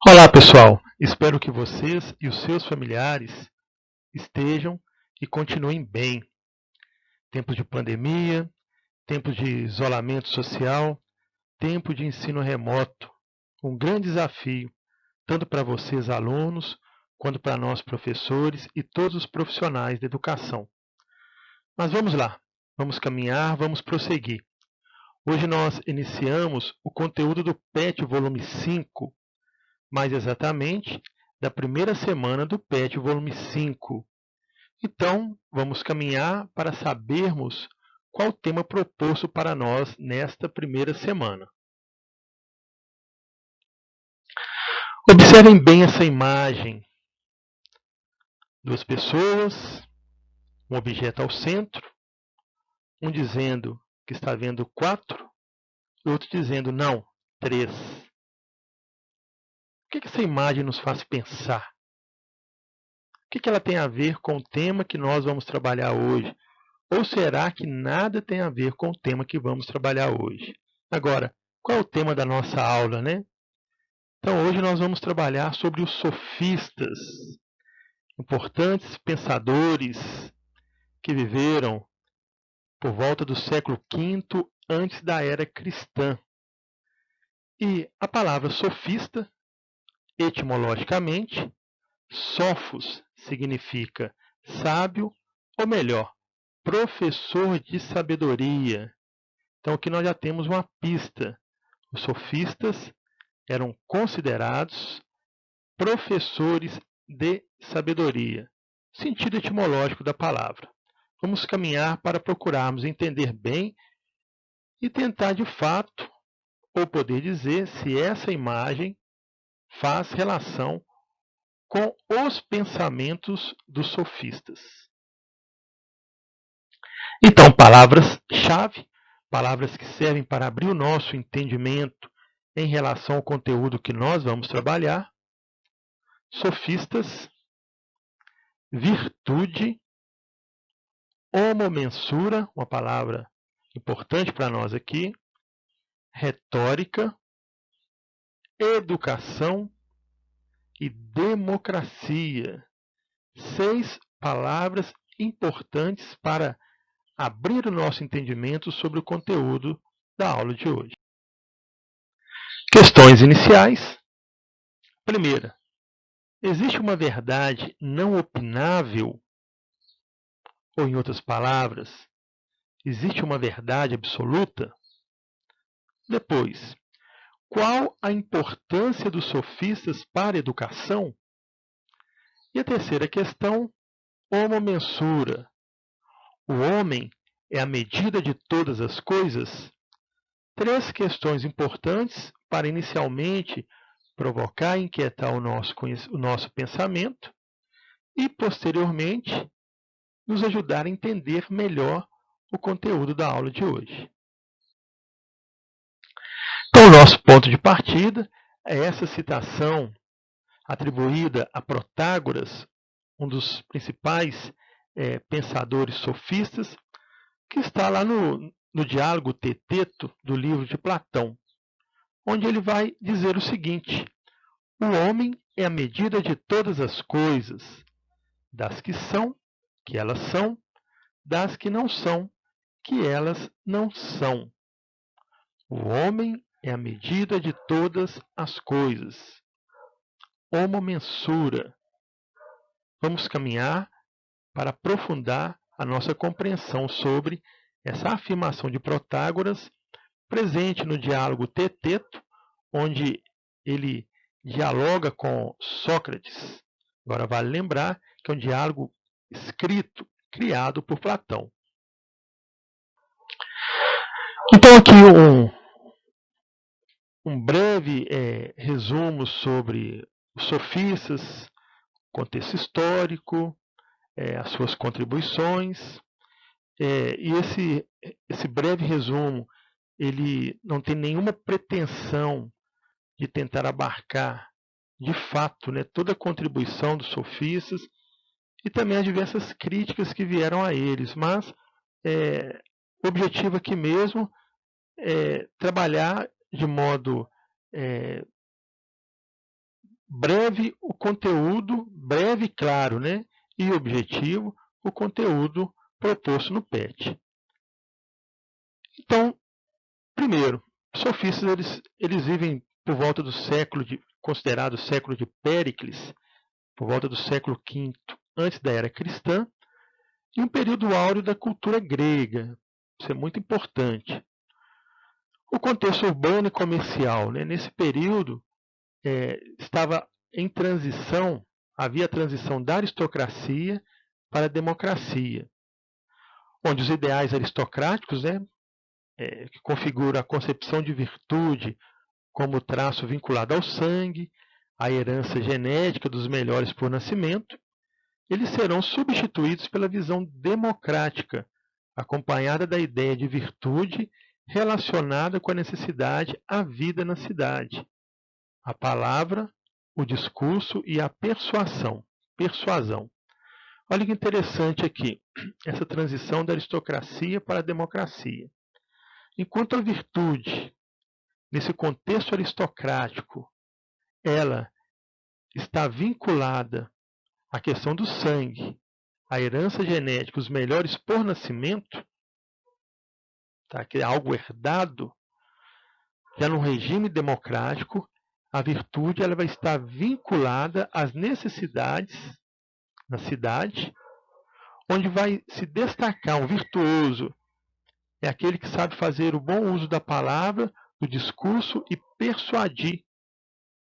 Olá, pessoal. Espero que vocês e os seus familiares estejam e continuem bem. Tempos de pandemia, tempos de isolamento social, tempo de ensino remoto. Um grande desafio, tanto para vocês, alunos, quanto para nós, professores e todos os profissionais da educação. Mas vamos lá, vamos caminhar, vamos prosseguir. Hoje nós iniciamos o conteúdo do PET volume 5, mais exatamente da primeira semana do PET volume 5. Então, vamos caminhar para sabermos qual o tema proposto para nós nesta primeira semana. Observem bem essa imagem. Duas pessoas, um objeto ao centro, um dizendo que está vendo 4, e outro dizendo não, 3. O que essa imagem nos faz pensar? O que ela tem a ver com o tema que nós vamos trabalhar hoje? Ou será que nada tem a ver com o tema que vamos trabalhar hoje? Agora, qual é o tema da nossa aula, né? Então, hoje nós vamos trabalhar sobre os sofistas, importantes pensadores que viveram por volta do século V antes da era cristã. E a palavra sofista, etimologicamente, sofos significa sábio, ou melhor, professor de sabedoria. Então, aqui nós já temos uma pista. Os sofistas eram considerados professores de sabedoria, sentido etimológico da palavra. Vamos caminhar para procurarmos entender bem e tentar de fato, ou poder dizer se essa imagem faz relação com os pensamentos dos sofistas. Então, palavras-chave, palavras que servem para abrir o nosso entendimento em relação ao conteúdo que nós vamos trabalhar: sofistas, virtude, homomensura, uma palavra importante para nós aqui, retórica, educação e democracia. 6 palavras importantes para abrir o nosso entendimento sobre o conteúdo da aula de hoje. Questões iniciais. Primeira, existe uma verdade não opinável? Ou, em outras palavras, existe uma verdade absoluta? Depois, qual a importância dos sofistas para a educação? E a terceira questão, homomensura. O homem é a medida de todas as coisas? 3 questões importantes para inicialmente provocar e inquietar o nosso pensamento e, posteriormente, nos ajudar a entender melhor o conteúdo da aula de hoje. Então, o nosso ponto de partida é essa citação atribuída a Protágoras, um dos principais pensadores sofistas, que está lá no diálogo Teteto do livro de Platão, onde ele vai dizer o seguinte: o homem é a medida de todas as coisas, das que elas são, das que não são, que elas não são. O homem é a medida de todas as coisas. Homomensura. Vamos caminhar para aprofundar a nossa compreensão sobre essa afirmação de Protágoras, presente no diálogo Teteto, onde ele dialoga com Sócrates. Agora, vale lembrar que é um diálogo escrito, criado por Platão. Então, aqui um breve resumo sobre os sofistas, contexto histórico, as suas contribuições. E esse breve resumo, ele não tem nenhuma pretensão de tentar abarcar, de fato, toda a contribuição dos sofistas e também as diversas críticas que vieram a eles, mas o objetivo aqui mesmo é trabalhar de modo breve o conteúdo, breve e claro, né? E objetivo, o conteúdo proposto no PET. Então, primeiro, os sofistas eles vivem por volta do considerado século de Péricles, por volta do século V antes da era cristã, e um período áureo da cultura grega. Isso é muito importante. O contexto urbano e comercial, né? Nesse período, estava em transição, havia a transição da aristocracia para a democracia, onde os ideais aristocráticos, né, que configuram a concepção de virtude como traço vinculado ao sangue, à herança genética dos melhores por nascimento, eles serão substituídos pela visão democrática, acompanhada da ideia de virtude relacionada com a necessidade à vida na cidade. A palavra, o discurso e a persuasão. Olha que interessante aqui, essa transição da aristocracia para a democracia. Enquanto a virtude, nesse contexto aristocrático, ela está vinculada à questão do sangue, à herança genética, os melhores por nascimento, tá? Que é algo herdado, já no regime democrático, a virtude ela vai estar vinculada às necessidades na cidade, onde vai se destacar um virtuoso, é aquele que sabe fazer o bom uso da palavra, do discurso e persuadir,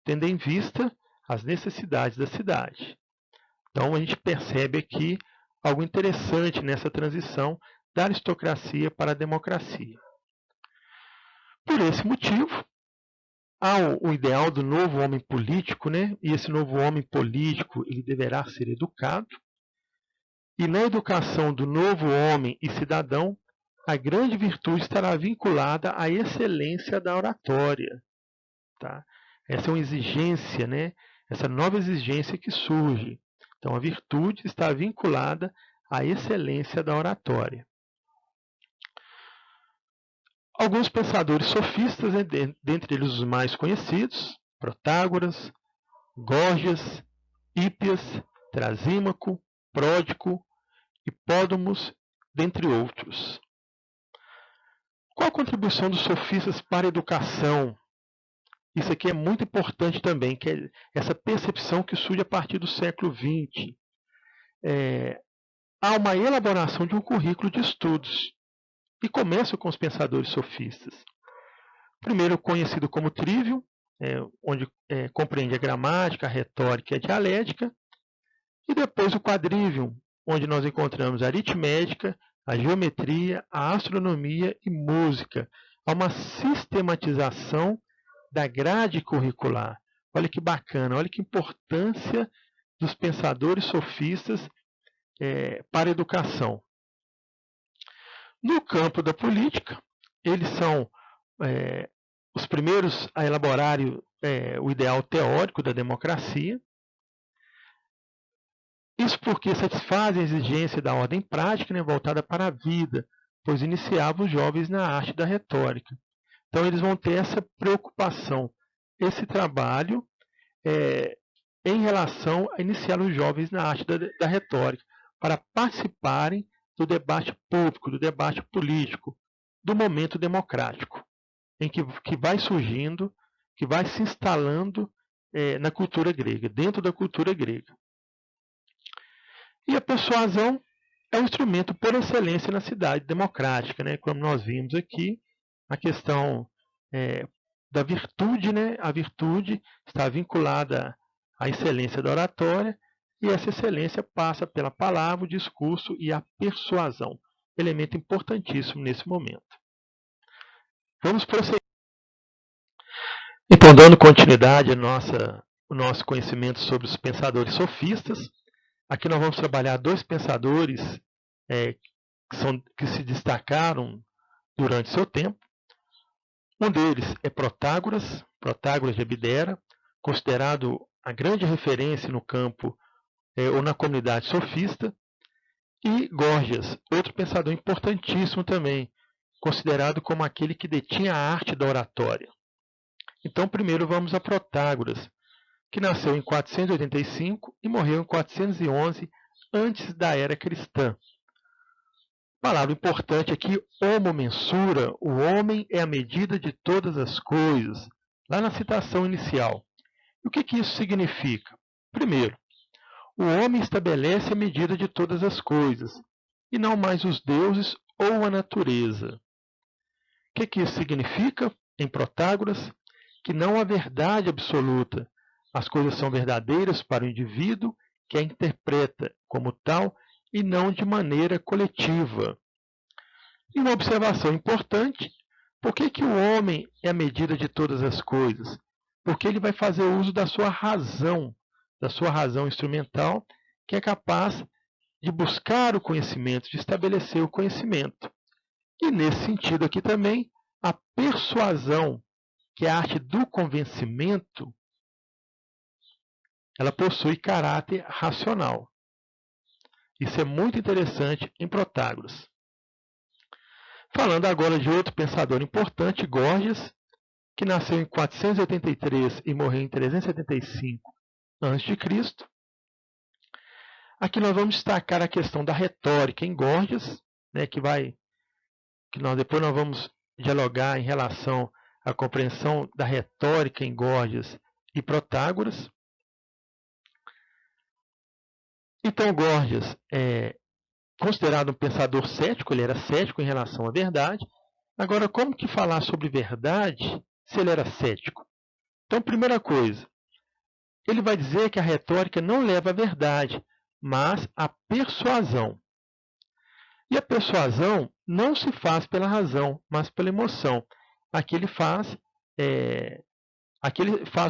tendo em vista as necessidades da cidade. Então a gente percebe aqui algo interessante nessa transição da aristocracia para a democracia. Por esse motivo, há o ideal do novo homem político, né? E esse novo homem político ele deverá ser educado. E na educação do novo homem e cidadão, a grande virtude estará vinculada à excelência da oratória. Tá? Essa é uma exigência, né? Essa nova exigência que surge. Então, a virtude está vinculada à excelência da oratória. Alguns pensadores sofistas, né, dentre eles os mais conhecidos, Protágoras, Górgias, Hípias, Trasímaco, Pródico, Hipódamos, dentre outros. Qual a contribuição dos sofistas para a educação? Isso aqui é muito importante também, que é essa percepção que surge a partir do século XX. Há uma elaboração de um currículo de estudos, e começa com os pensadores sofistas. Primeiro, conhecido como trivium, onde compreende a gramática, a retórica e a dialética, e depois o quadrivium, onde nós encontramos a aritmética, a geometria, a astronomia e música. Há uma sistematização da grade curricular. Olha que bacana, olha que importância dos pensadores sofistas para a educação. No campo da política, eles são os primeiros a elaborarem o ideal teórico da democracia. Isso porque satisfazem a exigência da ordem prática, né, voltada para a vida, pois iniciavam os jovens na arte da retórica. Então, eles vão ter essa preocupação, esse trabalho em relação a iniciar os jovens na arte da retórica, para participarem do debate público, do debate político, do momento democrático, em que vai surgindo, que vai se instalando na cultura grega, dentro da cultura grega. E a persuasão é um instrumento por excelência na cidade democrática, né? Como nós vimos aqui, a questão da virtude, né? A virtude está vinculada à excelência da oratória, e essa excelência passa pela palavra, o discurso e a persuasão. Elemento importantíssimo nesse momento. Vamos prosseguir. Então, dando continuidade ao nosso conhecimento sobre os pensadores sofistas, aqui nós vamos trabalhar dois pensadores que se destacaram durante seu tempo. Um deles é Protágoras de Abdera, considerado a grande referência no campo ou na comunidade sofista, e Górgias, outro pensador importantíssimo também, considerado como aquele que detinha a arte da oratória. Então, primeiro vamos a Protágoras. que nasceu em 485 e morreu em 411 antes da era cristã. Palavra importante aqui, homo mensura, o homem é a medida de todas as coisas, lá na citação inicial. E o que isso significa? Primeiro, o homem estabelece a medida de todas as coisas, e não mais os deuses ou a natureza. O que isso significa? Em Protágoras, que não há verdade absoluta. As coisas são verdadeiras para o indivíduo que a interpreta como tal e não de maneira coletiva. E uma observação importante, por que o homem é a medida de todas as coisas? Porque ele vai fazer uso da sua razão instrumental, que é capaz de buscar o conhecimento, de estabelecer o conhecimento. E nesse sentido aqui também, a persuasão, que é a arte do convencimento, ela possui caráter racional. Isso é muito interessante em Protágoras. Falando agora de outro pensador importante, Górgias, que nasceu em 483 e morreu em 375 a.C. Aqui nós vamos destacar a questão da retórica em Górgias, né, depois nós vamos dialogar em relação à compreensão da retórica em Górgias e Protágoras. Então, Górgias é considerado um pensador cético, ele era cético em relação à verdade. Agora, como que falar sobre verdade se ele era cético? Então, primeira coisa, ele vai dizer que a retórica não leva à verdade, mas à persuasão. E a persuasão não se faz pela razão, mas pela emoção. Aqui ele faz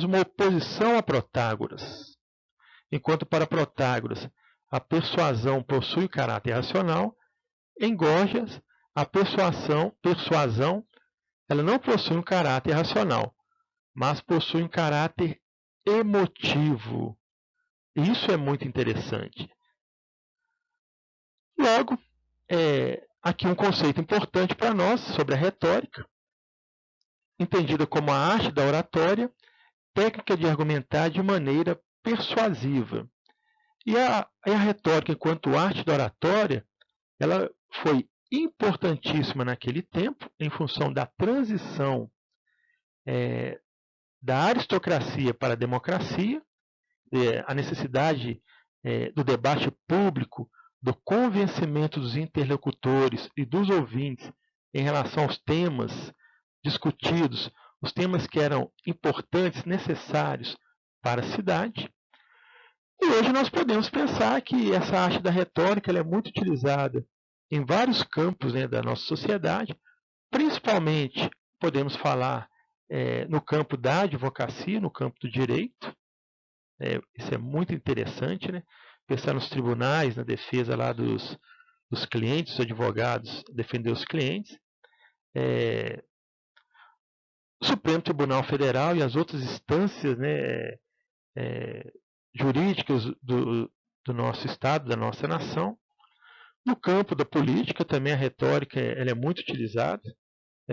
uma oposição a Protágoras. Enquanto para Protágoras a persuasão possui caráter racional, em Górgias a persuasão ela não possui um caráter racional, mas possui um caráter emotivo. Isso é muito interessante. Logo, aqui um conceito importante para nós sobre a retórica, entendida como a arte da oratória, técnica de argumentar de maneira persuasiva. E a retórica, enquanto arte da oratória, ela foi importantíssima naquele tempo, em função da transição da aristocracia para a democracia, a necessidade do debate público, do convencimento dos interlocutores e dos ouvintes em relação aos temas discutidos, os temas que eram importantes, necessários para a cidade. E hoje nós podemos pensar que essa arte da retórica ela é muito utilizada em vários campos da nossa sociedade, principalmente podemos falar no campo da advocacia, no campo do direito. Isso é muito interessante, né? Pensar nos tribunais, na defesa lá dos clientes, os advogados defender os clientes. O Supremo Tribunal Federal e as outras instâncias jurídicas do nosso Estado, da nossa nação. No campo da política também a retórica ela é muito utilizada.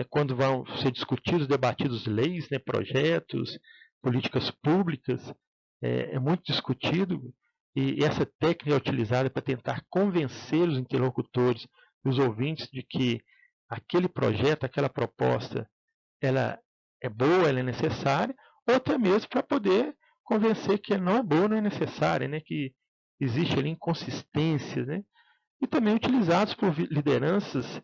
Quando vão ser discutidos, debatidos leis, projetos, políticas públicas, é muito discutido. E essa técnica é utilizada para tentar convencer os interlocutores e os ouvintes de que aquele projeto, aquela proposta, ela é boa, ela é necessária, ou até mesmo para poder convencer que não é boa, não é necessária, que existe ali inconsistências, e também utilizados por lideranças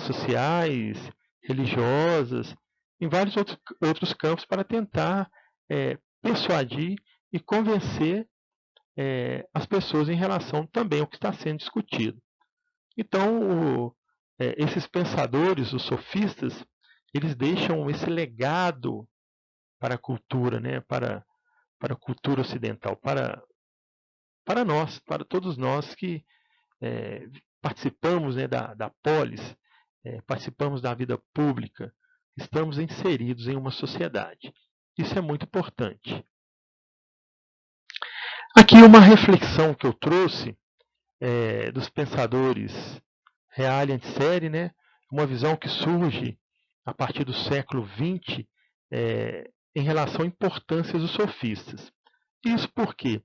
sociais, religiosas, em vários outros campos para tentar persuadir e convencer as pessoas em relação também ao que está sendo discutido. Então, esses pensadores, os sofistas, eles deixam esse legado para a cultura, para a cultura ocidental, para nós, para todos nós que participamos da polis, participamos da vida pública, estamos inseridos em uma sociedade. Isso é muito importante. Aqui uma reflexão que eu trouxe dos pensadores Reale e Anseri, uma visão que surge a partir do século XX em relação à importância dos sofistas. Isso por quê?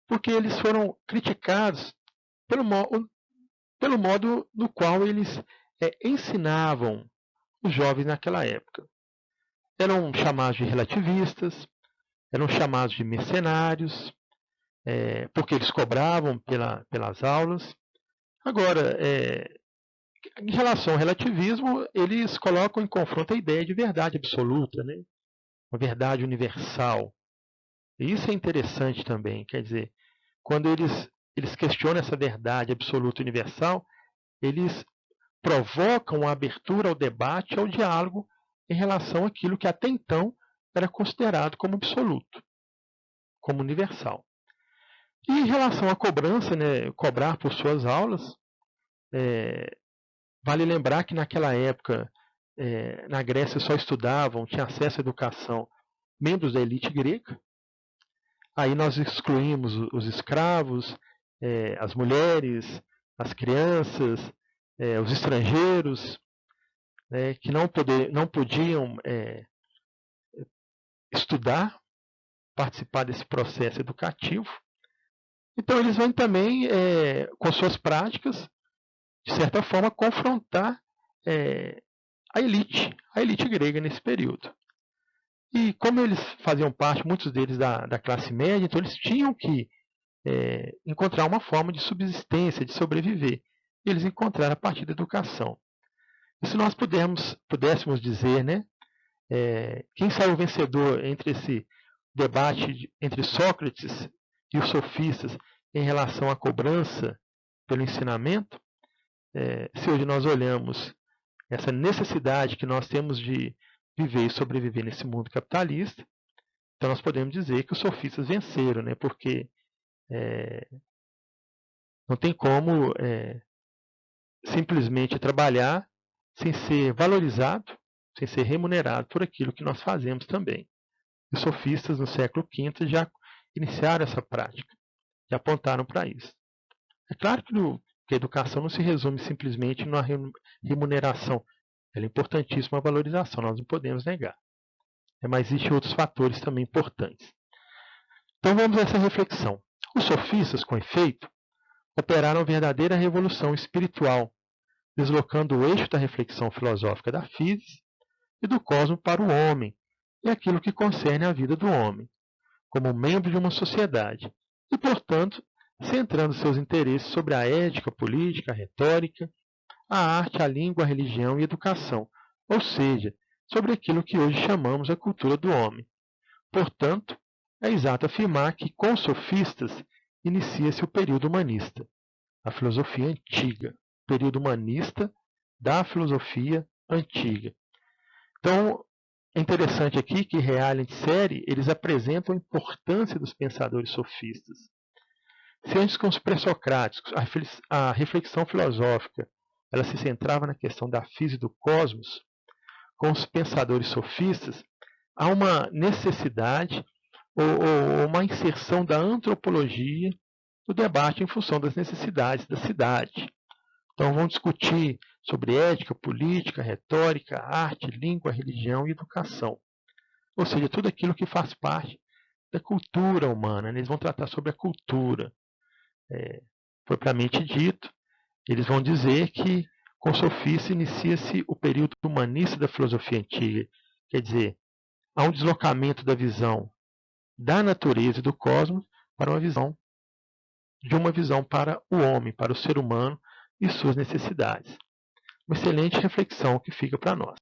Porque eles foram criticados pelo modo no qual eles ensinavam os jovens naquela época. Eram chamados de relativistas, eram chamados de mercenários, porque eles cobravam pelas aulas. Agora, em relação ao relativismo, eles colocam em confronto a ideia de verdade absoluta, né? Uma verdade universal. E isso é interessante também, quer dizer, quando eles questionam essa verdade absoluta universal, eles provocam a abertura ao debate, ao diálogo, em relação àquilo que até então era considerado como absoluto, como universal. E em relação à cobrança, né, cobrar por suas aulas, vale lembrar que naquela época, na Grécia só estudavam, tinham acesso à educação, membros da elite grega. Aí nós excluímos os escravos, as mulheres, as crianças, os estrangeiros, que não podiam estudar, participar desse processo educativo. Então eles vão também, com suas práticas, de certa forma, confrontar a elite grega nesse período. E como eles faziam parte, muitos deles, da classe média, então eles tinham que encontrar uma forma de subsistência, de sobreviver. E eles encontraram a partir da educação. E se nós pudéssemos dizer, né, quem saiu vencedor entre esse debate entre Sócrates e os sofistas em relação à cobrança pelo ensinamento, se hoje nós olhamos essa necessidade que nós temos de viver e sobreviver nesse mundo capitalista, então nós podemos dizer que os sofistas venceram, né? Porque não tem como simplesmente trabalhar sem ser valorizado, sem ser remunerado por aquilo que nós fazemos também. Os sofistas no século V já iniciaram essa prática, já apontaram para isso. É claro que a educação não se resume simplesmente numa remuneração. Ela é importantíssima a valorização, nós não podemos negar. Mas existem outros fatores também importantes. Então vamos a essa reflexão. Os sofistas, com efeito, operaram verdadeira revolução espiritual, deslocando o eixo da reflexão filosófica da física e do cosmos para o homem e aquilo que concerne a vida do homem, como membro de uma sociedade, e, portanto, centrando seus interesses sobre a ética, política, a retórica, a arte, a língua, a religião e a educação, ou seja, sobre aquilo que hoje chamamos a cultura do homem. Portanto, é exato afirmar que, com os sofistas, inicia-se o período humanista, a filosofia antiga, período humanista da filosofia antiga. Então, é interessante aqui que reality série, eles apresentam a importância dos pensadores sofistas. Se antes com os pré-socráticos a reflexão filosófica ela se centrava na questão da física e do cosmos, com os pensadores sofistas há uma necessidade ou uma inserção da antropologia no debate em função das necessidades da cidade. Então vão discutir sobre ética, política, retórica, arte, língua, religião e educação. Ou seja, tudo aquilo que faz parte da cultura humana. Eles vão tratar sobre a cultura. Propriamente dito, eles vão dizer que com sofistas inicia-se o período humanista da filosofia antiga. Quer dizer, há um deslocamento da visão da natureza e do cosmos para uma visão para o homem, para o ser humano e suas necessidades. Uma excelente reflexão que fica para nós.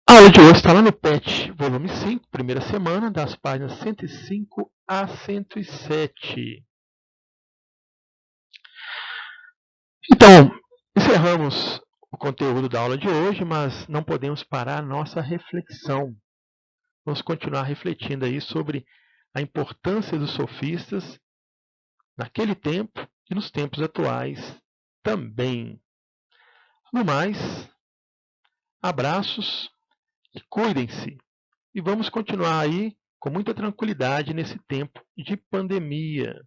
A aula de hoje está lá no PET, volume 5, primeira semana, das páginas 105 a 107. Então, encerramos o conteúdo da aula de hoje, mas não podemos parar a nossa reflexão. Vamos continuar refletindo aí sobre a importância dos sofistas naquele tempo e nos tempos atuais também. No mais, abraços e cuidem-se. E vamos continuar aí com muita tranquilidade nesse tempo de pandemia.